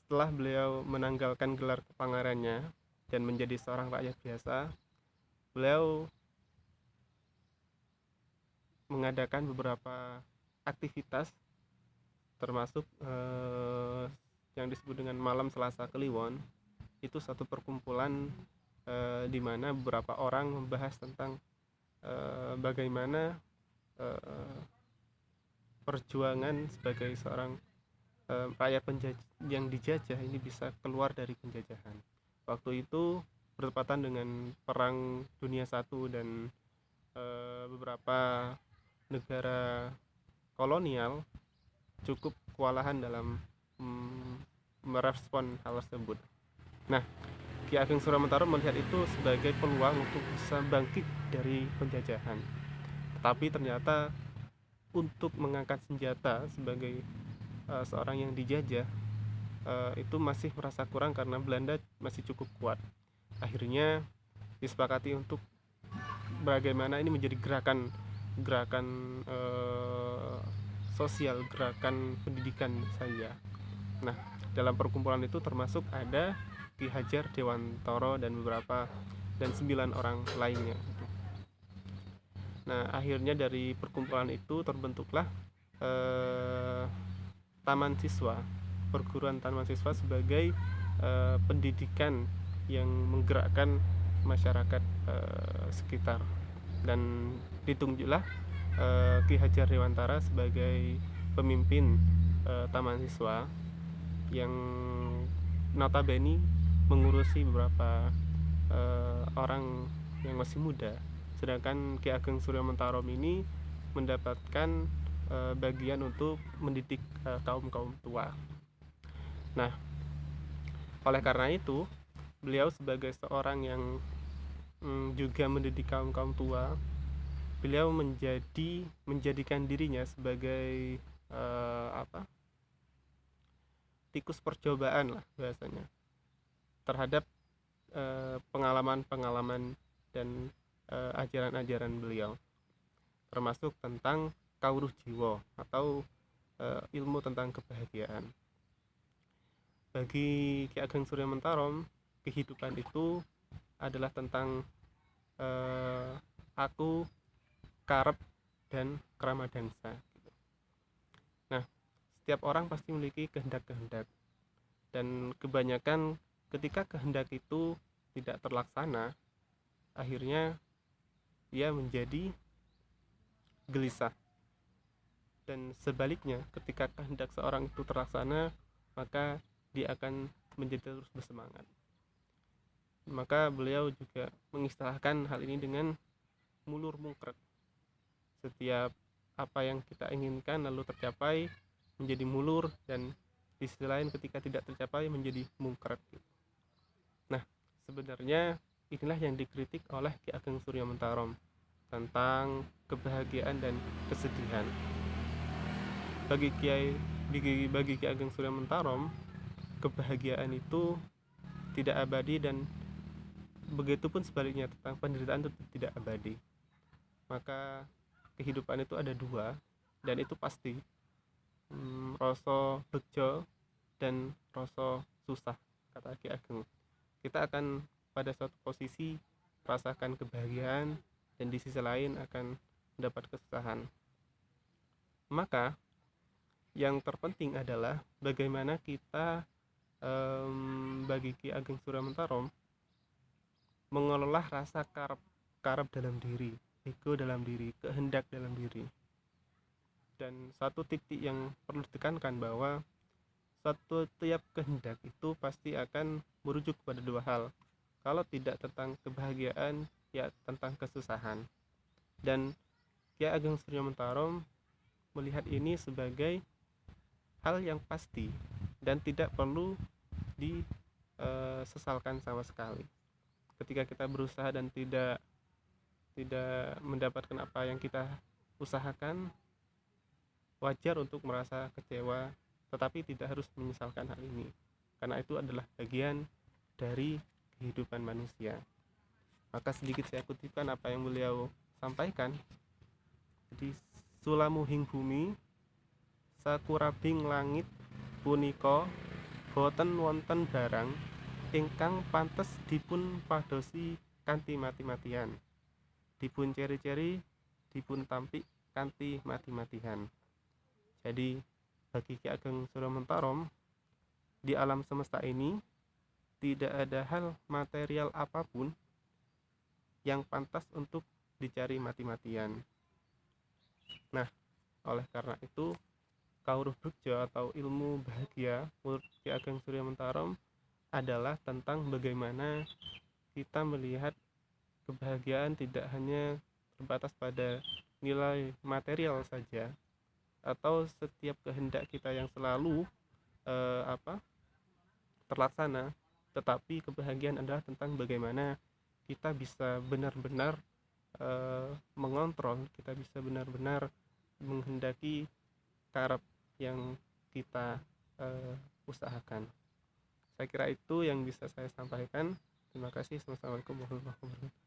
setelah beliau menanggalkan gelar kepangerannya dan menjadi seorang rakyat biasa, beliau mengadakan beberapa aktivitas, termasuk yang disebut dengan Malam Selasa Kliwon. Itu satu perkumpulan di mana beberapa orang membahas tentang bagaimana eh, perjuangan sebagai seorang rakyat yang dijajah ini bisa keluar dari penjajahan. Waktu itu bertepatan dengan Perang Dunia I dan beberapa negara kolonial cukup kewalahan dalam merespon hal tersebut. Nah, Ki Ageng Suryamentaro melihat itu sebagai peluang untuk bisa bangkit dari penjajahan. Tetapi ternyata untuk mengangkat senjata sebagai seorang yang dijajah itu masih merasa kurang karena Belanda masih cukup kuat. Akhirnya disepakati untuk bagaimana ini menjadi gerakan gerakan sosial, gerakan pendidikan saja. Nah, dalam perkumpulan itu termasuk ada Ki Hajar Dewantoro dan 9 orang lainnya. Nah, akhirnya dari perkumpulan itu terbentuklah eh, Taman Siswa, perguruan Taman Siswa sebagai pendidikan yang menggerakkan masyarakat sekitar, dan ditunjuklah Ki Hajar Dewantara sebagai pemimpin Taman Siswa yang notabene mengurusi beberapa orang yang masih muda, sedangkan Ki Ageng Suryamantarom ini mendapatkan bagian untuk mendidik kaum kaum tua. Nah, oleh karena itu beliau sebagai seorang yang juga mendidik kaum kaum tua, beliau menjadikan dirinya sebagai tikus percobaan lah bahasanya, terhadap pengalaman-pengalaman dan ajaran-ajaran beliau, termasuk tentang kawruh jiwa atau ilmu tentang kebahagiaan. Bagi Ki Ageng Suryamantarom, kehidupan itu adalah tentang aku, karep, dan krama dansa. Nah, setiap orang pasti memiliki kehendak-kehendak, dan kebanyakan ketika kehendak itu tidak terlaksana, akhirnya ia menjadi gelisah. Dan sebaliknya, ketika kehendak seorang itu terlaksana, maka dia akan menjadi terus bersemangat. Maka beliau juga mengistilahkan hal ini dengan mulur mungkret. Setiap apa yang kita inginkan lalu tercapai menjadi mulur, dan di sisi lain ketika tidak tercapai menjadi mungkret. Nah, sebenarnya inilah yang dikritik oleh Ki Ageng Suryamantarom tentang kebahagiaan dan kesedihan. Bagi Ki Ageng Suryamantarom, kebahagiaan itu tidak abadi, dan begitupun sebaliknya tentang penderitaan itu tidak abadi. Maka kehidupan itu ada dua, dan itu pasti, rasa bejo dan rasa susah, kata Ki Ageng. Kita akan pada suatu posisi merasakan kebahagiaan, dan di sisi lain akan mendapat kesusahan. Maka yang terpenting adalah bagaimana kita bagi Ki Ageng Suryamantarom mengelola rasa karep dalam diri, ego dalam diri, kehendak dalam diri. Dan satu titik yang perlu ditekankan bahwa satu tiap kehendak itu pasti akan merujuk kepada dua hal. Kalau tidak tentang kebahagiaan, ya tentang kesusahan. Dan Ki Ageng Suryamantarom melihat ini sebagai hal yang pasti dan tidak perlu disesalkan sama sekali. Ketika kita berusaha dan tidak mendapatkan apa yang kita usahakan, wajar untuk merasa kecewa, tetapi tidak harus menyesalkan hal ini, karena itu adalah bagian dari kehidupan manusia. Maka sedikit saya kutipkan apa yang beliau sampaikan. Jadi, sulamuhing bumi sakurabing langit punika boten wonten barang ingkang pantes dipun padosi kanthi mati-matian, dipun ceri-ceri, dipun tampik kanthi mati-matian. Jadi bagi Ki Ageng Surya Mentarom, di alam semesta ini tidak ada hal material apapun yang pantas untuk dicari mati-matian. Nah, oleh karena itu Kawruh Brugja atau ilmu bahagia menurut Ki Ageng Surya Mentarom adalah tentang bagaimana kita melihat kebahagiaan tidak hanya terbatas pada nilai material saja, atau setiap kehendak kita yang selalu terlaksana, tetapi kebahagiaan adalah tentang bagaimana kita bisa benar-benar mengontrol, kita bisa benar-benar menghendaki karep yang kita usahakan. Saya kira itu yang bisa saya sampaikan. Terima kasih. Assalamualaikum warahmatullahi wabarakatuh.